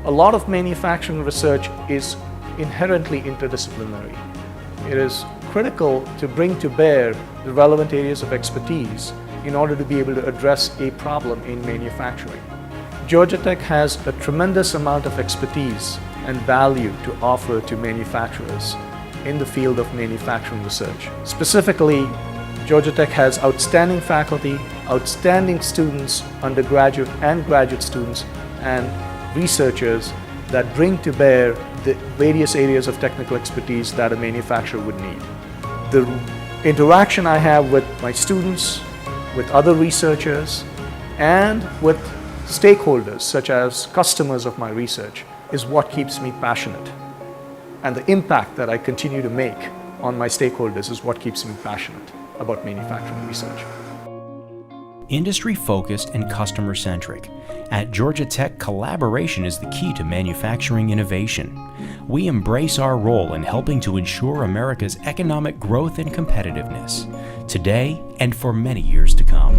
A lot of manufacturing research is inherently interdisciplinary. It is critical to bring to bear the relevant areas of expertise in order to be able to address a problem in manufacturing. Georgia Tech has a tremendous amount of expertise and value to offer to manufacturers in the field of manufacturing research. Specifically, Georgia Tech has outstanding faculty, outstanding students, undergraduate and graduate students, and researchers that bring to bear the various areas of technical expertise that a manufacturer would need. The interaction I have with my students, with other researchers, and with stakeholders such as customers of my research is what keeps me passionate. And the impact that I continue to make on my stakeholders is what keeps me passionate about manufacturing research. Industry-focused and customer-centric. At Georgia Tech, collaboration is the key to manufacturing innovation. We embrace our role in helping to ensure America's economic growth and competitiveness, today and for many years to come.